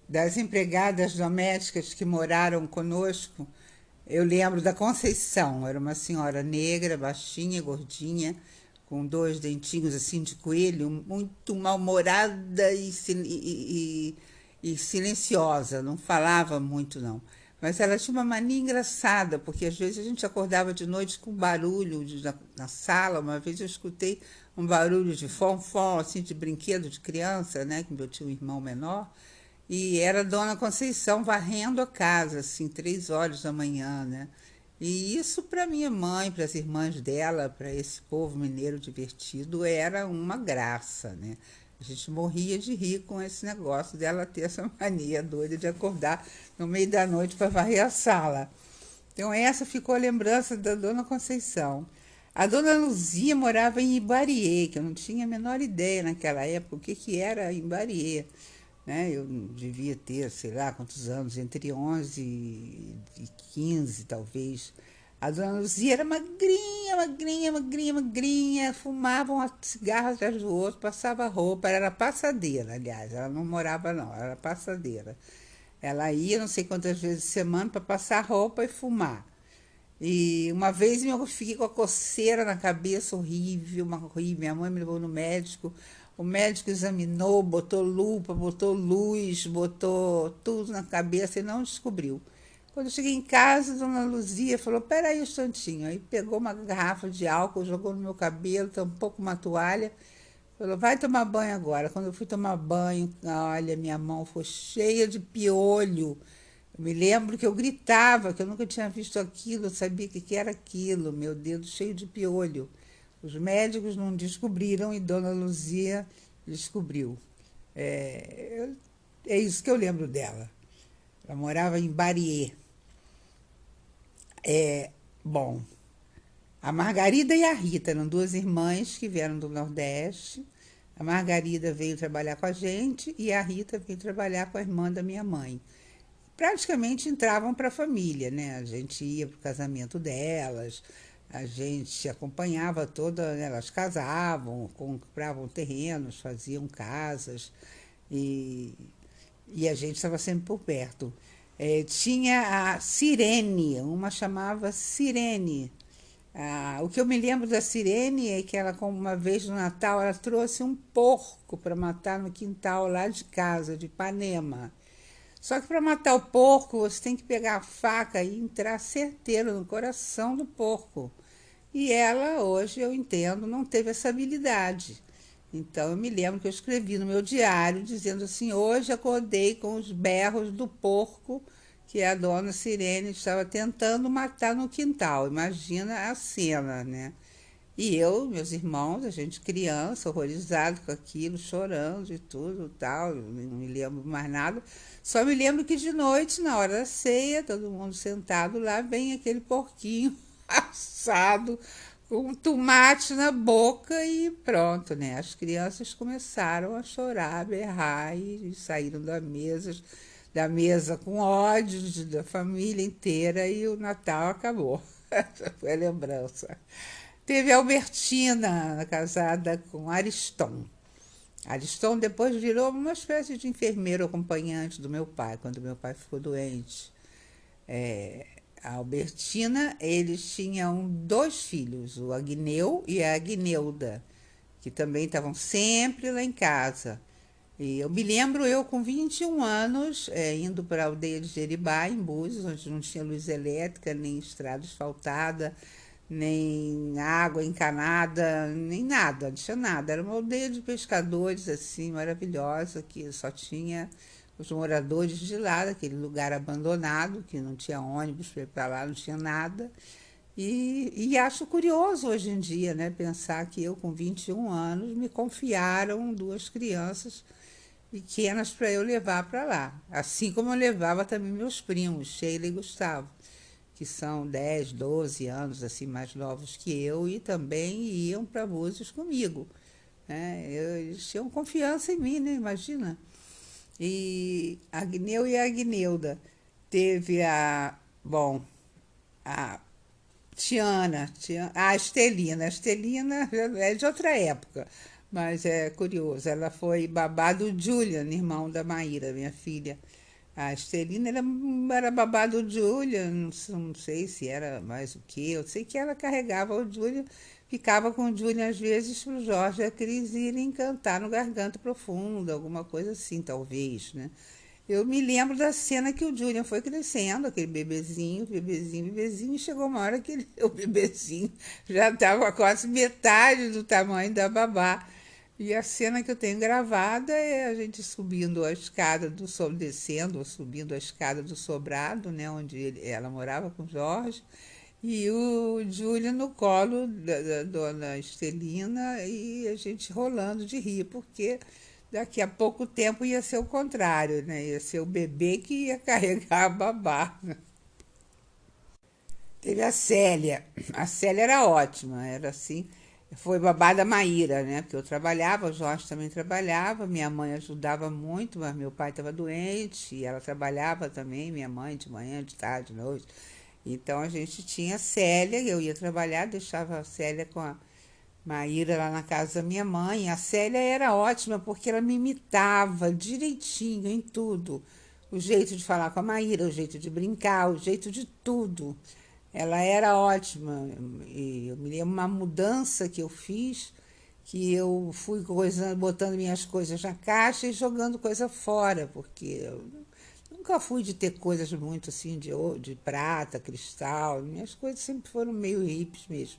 das empregadas domésticas que moraram conosco, eu lembro da Conceição. Era uma senhora negra, baixinha, gordinha, com dois dentinhos assim de coelho, muito mal-humorada e silenciosa, não falava muito não. Mas ela tinha uma mania engraçada, porque às vezes a gente acordava de noite com barulho na sala. Uma vez eu escutei um barulho de fom-fom, assim, de brinquedo de criança, né? Que eu tinha um irmão menor. E era a Dona Conceição varrendo a casa, assim, 3 horas da manhã, né? E isso para minha mãe, para as irmãs dela, para esse povo mineiro divertido, era uma graça, né? A gente morria de rir com esse negócio dela ter essa mania doida de acordar no meio da noite para varrer a sala. Então essa ficou a lembrança da Dona Conceição. A Dona Luzia morava em Ibarie, que eu não tinha a menor ideia naquela época o que era Ibarie, né? Eu devia ter, sei lá, quantos anos, entre 11 e 15, talvez. A Dona Luzia era magrinha, magrinha, magrinha, magrinha, fumava um cigarro atrás do outro, passava roupa, era passadeira, aliás, ela não morava não, era passadeira. Ela ia não sei quantas vezes por semana para passar roupa e fumar. E uma vez eu fiquei com a coceira na cabeça, horrível, uma horrível. Minha mãe me levou no médico. O médico examinou, botou lupa, botou luz, botou tudo na cabeça e não descobriu. Quando eu cheguei em casa, a Dona Luzia falou: peraí um instantinho. Aí pegou uma garrafa de álcool, jogou no meu cabelo, tampou com uma toalha. Falou: vai tomar banho agora. Quando eu fui tomar banho, olha, minha mão foi cheia de piolho. Eu me lembro que eu gritava, que eu nunca tinha visto aquilo, eu sabia que era aquilo, meu dedo cheio de piolho. Os médicos não descobriram e Dona Luzia descobriu. É, é isso que eu lembro dela. Ela morava em Barier. Bom, a Margarida e a Rita eram duas irmãs que vieram do Nordeste. A Margarida veio trabalhar com a gente e a Rita veio trabalhar com a irmã da minha mãe. Praticamente entravam para a família, né? A gente ia para o casamento delas, a gente acompanhava toda, né? Elas casavam, compravam terrenos, faziam casas e, e a gente estava sempre por perto. Tinha a Sirene, uma chamava Sirene. O que eu me lembro da Sirene é que ela, como uma vez no Natal, ela trouxe um porco para matar no quintal lá de casa, de Ipanema. Só que para matar o porco, você tem que pegar a faca e entrar certeiro no coração do porco. E ela, hoje, eu entendo, não teve essa habilidade. Então, eu me lembro que eu escrevi no meu diário dizendo assim: hoje acordei com os berros do porco que a dona Sirene estava tentando matar no quintal. Imagina a cena, né? E eu, meus irmãos, a gente criança, horrorizado com aquilo, chorando e tudo, tal, não me lembro mais nada. Só me lembro que de noite, na hora da ceia, todo mundo sentado lá, vem aquele porquinho assado com um tomate na boca e pronto, né? As crianças começaram a chorar, a berrar e saíram da mesa com ódio da família inteira e o Natal acabou. Essa foi a lembrança. Teve a Albertina, casada com Ariston. Ariston depois virou uma espécie de enfermeiro acompanhante do meu pai, quando meu pai ficou doente. A Albertina, eles tinham dois filhos, o Agneu e a Agneuda, que também estavam sempre lá em casa. E eu me lembro eu com 21 anos, indo para a aldeia de Jeribá, em Búzios, onde não tinha luz elétrica, nem estrada asfaltada, nem água encanada, nem nada, não tinha nada. Era uma aldeia de pescadores, assim, maravilhosa, que só tinha os moradores de lá, daquele lugar abandonado, que não tinha ônibus para ir para lá, não tinha nada. E acho curioso hoje em dia, né, pensar que eu, com 21 anos, me confiaram duas crianças pequenas para eu levar para lá. Assim como eu levava também meus primos, Sheila e Gustavo, que são 10, 12 anos assim mais novos que eu e também iam para Búzios comigo. Né? Eles tinham confiança em mim, né? Imagina. E a Agneu e a Agneuda. Teve bom, a a Estelina. A Estelina é de outra época, Mas é curioso, ela foi babá do Julian, irmão da Maíra, minha filha. A Estelina era babá do Julian, não sei se era mais o quê. Eu sei que ela carregava o Julian, ficava com o Julian às vezes para o Jorge e a Cris irem cantar no Garganta Profunda, alguma coisa assim, talvez, né? Eu me lembro da cena que o Julian foi crescendo, aquele bebezinho, bebezinho, bebezinho, e chegou uma hora que o bebezinho já estava quase metade do tamanho da babá. E a cena que eu tenho gravada é a gente subindo a escada descendo ou subindo a escada do sobrado, né, onde ela morava com o Jorge, e o Júlio no colo da dona Estelina e a gente rolando de rir, porque daqui a pouco tempo ia ser o contrário, né? Ia ser o bebê que ia carregar a babá. Teve a Célia. A Célia era ótima, era assim. Foi babá da Maíra, né? Porque eu trabalhava, o Jorge também trabalhava, minha mãe ajudava muito, mas meu pai estava doente e ela trabalhava também, minha mãe, de manhã, de tarde, de noite. Então a gente tinha a Célia, eu ia trabalhar, deixava a Célia com a Maíra lá na casa da minha mãe. A Célia era ótima porque ela me imitava direitinho em tudo. O jeito de falar com a Maíra, o jeito de brincar, o jeito de tudo. Ela era ótima. E eu me lembro uma mudança que eu fiz, que eu fui botando minhas coisas na caixa e jogando coisa fora, porque eu nunca fui de ter coisas muito assim de prata, cristal. Minhas coisas sempre foram meio hippies mesmo.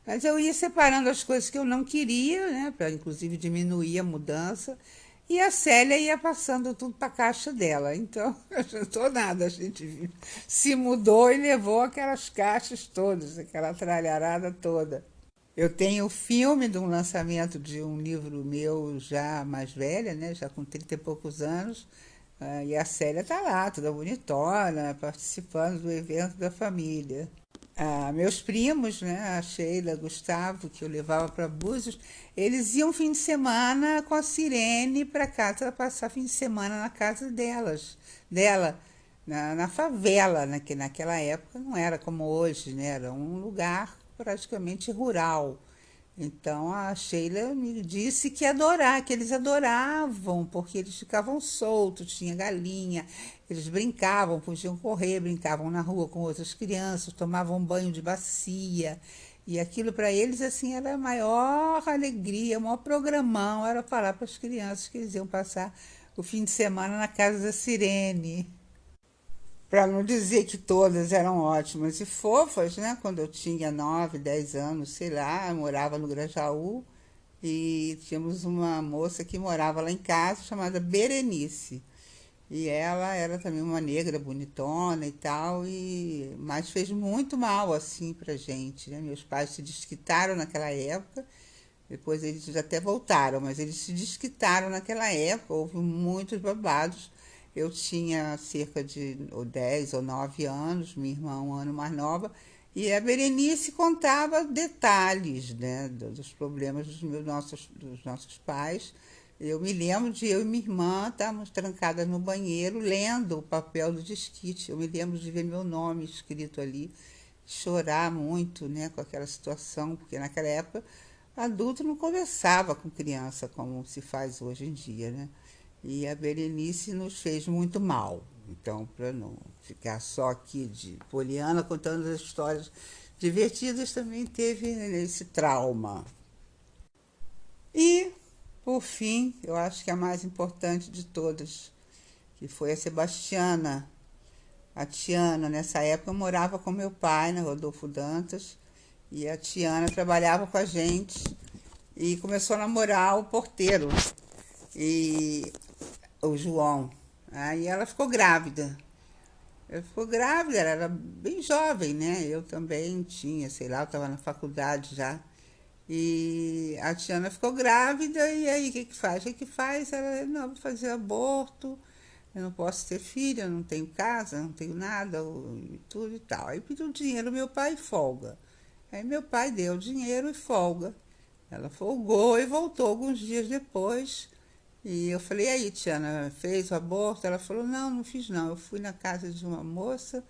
Mas eu ia separando as coisas que eu não queria, né, para inclusive diminuir a mudança, e a Célia ia passando tudo para a caixa dela. Então, não adiantou nada, a gente se mudou e levou aquelas caixas todas, aquela tralharada toda. Eu tenho o filme de um lançamento de um livro meu já mais velha, né, já com 30 e poucos anos, e a Célia está lá, toda bonitona, participando do evento da família. Meus primos, né, a Sheila, Gustavo, que eu levava para Búzios, eles iam fim de semana com a Sirene para casa, passar fim de semana na casa dela, na favela, né, que naquela época não era como hoje, né, era um lugar praticamente rural. Então a Sheila me disse que eles adoravam, porque eles ficavam soltos, tinha galinha, eles brincavam, podiam correr, brincavam na rua com outras crianças, tomavam banho de bacia. E aquilo para eles assim era a maior alegria, o maior programão, era falar para as crianças que eles iam passar o fim de semana na casa da Sirene. Para não dizer que todas eram ótimas e fofas, né? Quando eu tinha 9, 10 anos, sei lá, eu morava no Grajaú e tínhamos uma moça que morava lá em casa chamada Berenice. E ela era também uma negra bonitona e tal, mas fez muito mal assim pra gente, né? Meus pais se desquitaram naquela época, depois eles até voltaram, mas eles se desquitaram naquela época, houve muitos babados. Eu tinha cerca de 10 ou 9 anos, minha irmã um ano mais nova, e a Berenice contava detalhes, né, dos problemas dos nossos pais. Eu me lembro de eu e minha irmã estarmos trancadas no banheiro lendo o papel do desquite. Eu me lembro de ver meu nome escrito ali, chorar muito, né, com aquela situação, porque naquela época adulto não conversava com criança como se faz hoje em dia, né? E a Berenice nos fez muito mal. Então, para não ficar só aqui de Poliana contando as histórias divertidas, também teve esse trauma. E, por fim, eu acho que a mais importante de todas, que foi a Sebastiana, a Tiana. Nessa época eu morava com meu pai, na Rodolfo Dantas, e a Tiana trabalhava com a gente e começou a namorar o porteiro, e o João. Aí ela ficou grávida. Ela ficou grávida, ela era bem jovem, né? Eu também tinha, sei lá, eu estava na faculdade já. E a Tiana ficou grávida, e aí o que que faz? O que que faz? Ela, não, vou fazer aborto, eu não posso ter filho, eu não tenho casa, não tenho nada, e tudo e tal. Aí pediu dinheiro ao meu pai e folga. Aí meu pai deu dinheiro e folga. Ela folgou e voltou alguns dias depois. E eu falei, e aí, Tiana, fez o aborto? Ela falou, não, não fiz não. Eu fui na casa de uma moça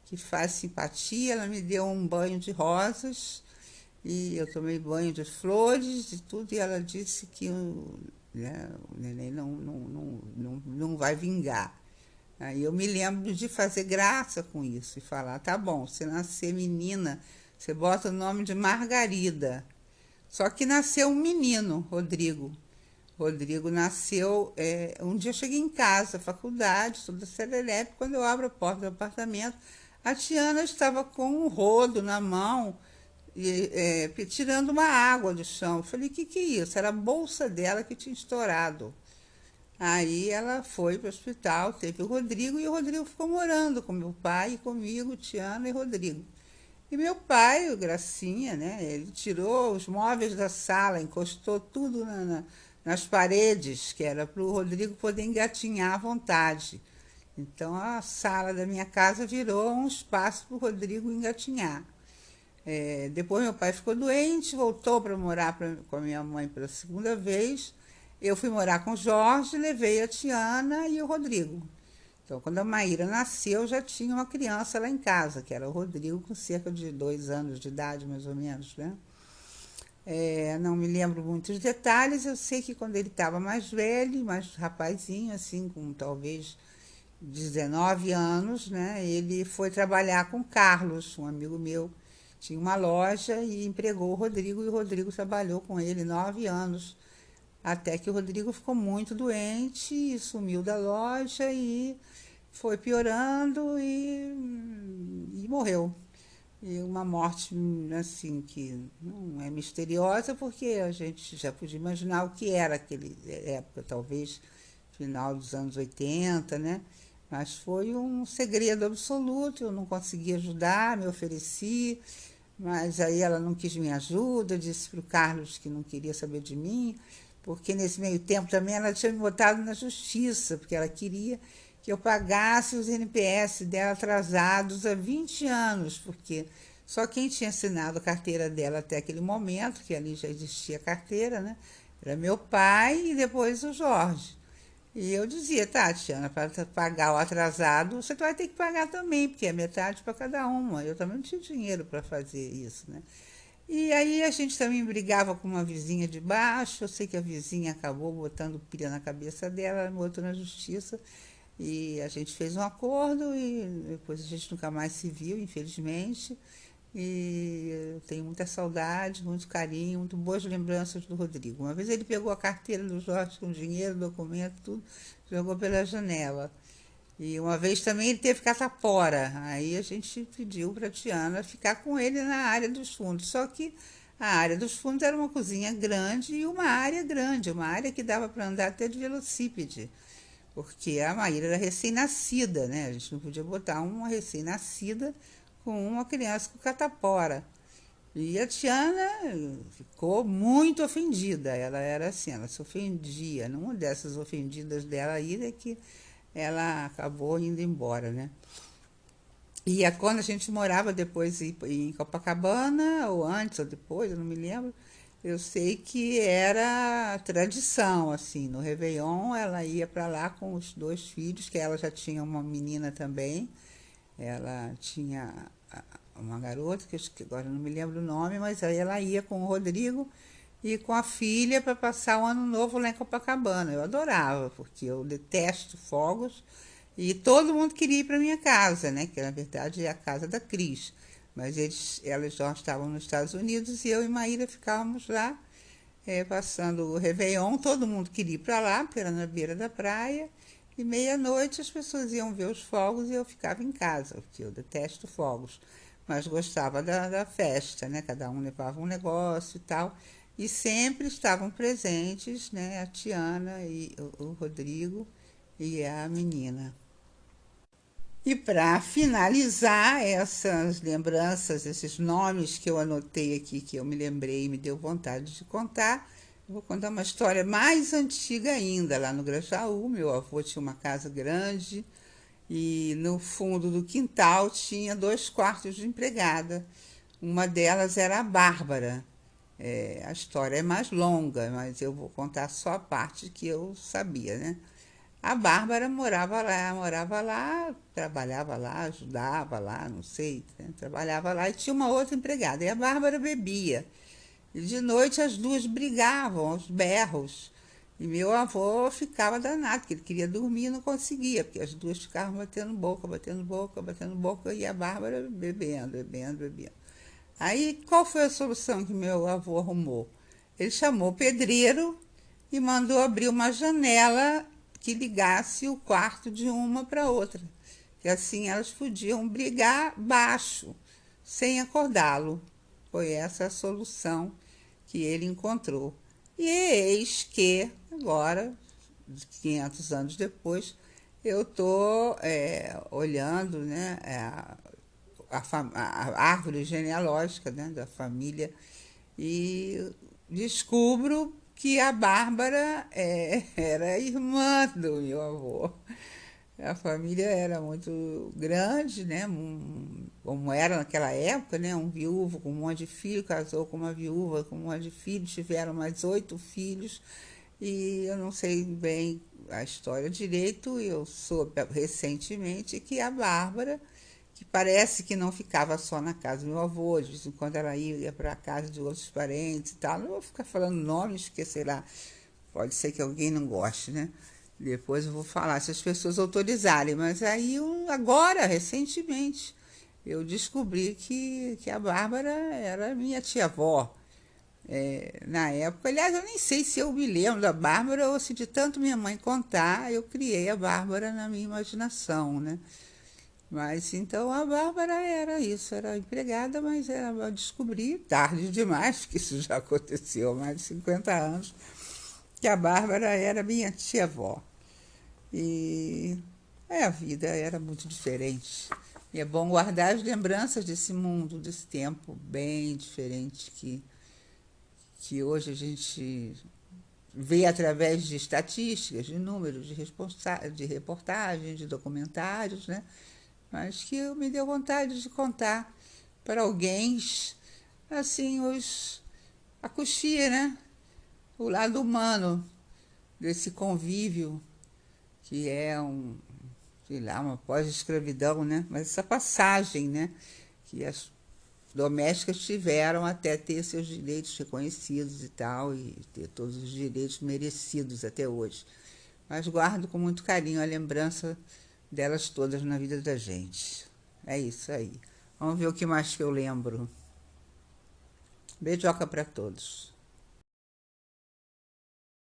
que faz simpatia, ela me deu um banho de rosas e eu tomei banho de flores e tudo, e ela disse que o neném não vai vingar. Aí eu me lembro de fazer graça com isso e falar, tá bom, se nascer menina, você bota o nome de Margarida. Só que nasceu um menino, Rodrigo. Rodrigo nasceu. Um dia eu cheguei em casa, faculdade, toda serelepe, quando eu abro a porta do apartamento, a Tiana estava com um rodo na mão, tirando uma água do chão. Eu falei, que é isso? Era a bolsa dela que tinha estourado. Aí ela foi para o hospital, teve o Rodrigo, e o Rodrigo ficou morando com meu pai, comigo, Tiana e Rodrigo. E meu pai, o Gracinha, né? Ele tirou os móveis da sala, encostou tudo nas paredes, que era para o Rodrigo poder engatinhar à vontade. Então a sala da minha casa virou um espaço para o Rodrigo engatinhar. Depois meu pai ficou doente, voltou para morar com a minha mãe pela segunda vez. Eu fui morar com o Jorge, levei a Tiana e o Rodrigo. Então, quando a Maíra nasceu, já tinha uma criança lá em casa, que era o Rodrigo, com cerca de 2 anos de idade, mais ou menos, né? Não me lembro muitos detalhes, eu sei que quando ele estava mais velho, mais rapazinho, assim, com talvez 19 anos, né? Ele foi trabalhar com Carlos, um amigo meu, tinha uma loja e empregou o Rodrigo, e o Rodrigo trabalhou com ele 9 anos, até que o Rodrigo ficou muito doente e sumiu da loja e foi piorando e morreu. E uma morte, assim, que não é misteriosa, porque a gente já podia imaginar o que era aquele época, talvez final dos anos 80, né? Mas foi um segredo absoluto, eu não consegui ajudar, me ofereci, mas aí ela não quis minha ajuda, disse para o Carlos que não queria saber de mim, porque nesse meio tempo também ela tinha me botado na justiça, porque ela queria que eu pagasse os NPS dela atrasados há 20 anos, porque só quem tinha assinado a carteira dela até aquele momento, que ali já existia carteira, né? Era meu pai e depois o Jorge. E eu dizia, Tatiana, para pagar o atrasado, você vai ter que pagar também, porque é metade para cada uma. Eu também não tinha dinheiro para fazer isso, né? E aí a gente também brigava com uma vizinha de baixo. Eu sei que a vizinha acabou botando pilha na cabeça dela, ela me botou na justiça. E a gente fez um acordo e depois a gente nunca mais se viu, infelizmente. E eu tenho muita saudade, muito carinho, muito boas lembranças do Rodrigo. Uma vez ele pegou a carteira do Jorge com dinheiro, documento, tudo, jogou pela janela. E uma vez também ele teve catapora. Aí a gente pediu para a Tiana ficar com ele na área dos fundos. Só que a área dos fundos era uma cozinha grande e uma área grande, uma área que dava para andar até de velocípede. Porque a Maíra era recém-nascida, né? A gente não podia botar uma recém-nascida com uma criança com catapora. E a Tiana ficou muito ofendida. Ela era assim, ela se ofendia. Numa dessas ofendidas dela aí é que ela acabou indo embora, né? E quando a gente morava depois em Copacabana, ou antes ou depois, eu não me lembro, eu sei que era tradição, assim, no Réveillon ela ia para lá com os 2 filhos, que ela já tinha uma menina também, ela tinha uma garota, que agora não me lembro o nome, mas aí ela ia com o Rodrigo e com a filha para passar o ano novo lá em Copacabana. Eu adorava, porque eu detesto fogos e todo mundo queria ir para minha casa, né? Que na verdade é a casa da Cris. Mas elas já estavam nos Estados Unidos e eu e Maíra ficávamos lá passando o Réveillon. Todo mundo queria ir para lá, porque era na beira da praia. E meia-noite as pessoas iam ver os fogos e eu ficava em casa, porque eu detesto fogos. Mas gostava da festa, né? Cada um levava um negócio e tal. E sempre estavam presentes, né? A Tiana e o Rodrigo e a menina. E para finalizar essas lembranças, esses nomes que eu anotei aqui, que eu me lembrei e me deu vontade de contar, eu vou contar uma história mais antiga ainda. Lá no Grajaú, meu avô tinha uma casa grande e no fundo do quintal tinha 2 quartos de empregada. Uma delas era a Bárbara. A história é mais longa, mas eu vou contar só a parte que eu sabia, né? A Bárbara morava lá, trabalhava lá, ajudava lá, não sei, né? Trabalhava lá e tinha uma outra empregada. E a Bárbara bebia. E de noite as duas brigavam aos berros. E meu avô ficava danado, porque ele queria dormir e não conseguia, porque as duas ficavam batendo boca, batendo boca, batendo boca, e a Bárbara bebendo, bebendo, bebendo. Aí, qual foi a solução que meu avô arrumou? Ele chamou o pedreiro e mandou abrir uma janela que ligasse o quarto de uma para outra. E assim elas podiam brigar baixo, sem acordá-lo. Foi essa a solução que ele encontrou. E eis que, agora, 500 anos depois, eu estou olhando, né, a árvore genealógica, né, da família e descubro que a Bárbara era irmã do meu avô. A família era muito grande, né? Como era naquela época, né? Um viúvo com um monte de filho, casou com uma viúva com um monte de filhos, tiveram mais 8 filhos, e eu não sei bem a história direito, eu soube recentemente que a Bárbara, que parece que não ficava só na casa do meu avô, de vez em quando ela ia para a casa de outros parentes e tal. Não vou ficar falando nomes, porque sei lá, pode ser que alguém não goste, né? Depois eu vou falar se as pessoas autorizarem, mas aí agora, recentemente, eu descobri que a Bárbara era minha tia-avó. Na época, aliás, eu nem sei se eu me lembro da Bárbara ou se de tanto minha mãe contar, eu criei a Bárbara na minha imaginação, né? Mas então a Bárbara era isso, era empregada, mas eu descobri tarde demais, porque isso já aconteceu há mais de 50 anos, que a Bárbara era minha tia-avó. E a vida era muito diferente. E é bom guardar as lembranças desse mundo, desse tempo bem diferente que hoje a gente vê através de estatísticas, de números, de reportagens, de documentários, né? Mas que me deu vontade de contar para alguém, assim, a coxia, né? O lado humano desse convívio, que é sei lá, uma pós-escravidão, né? Mas essa passagem, né? Que as domésticas tiveram até ter seus direitos reconhecidos e tal, e ter todos os direitos merecidos até hoje. Mas guardo com muito carinho a lembrança delas todas na vida da gente. É isso aí. Vamos ver o que mais que eu lembro. Beijoca para todos.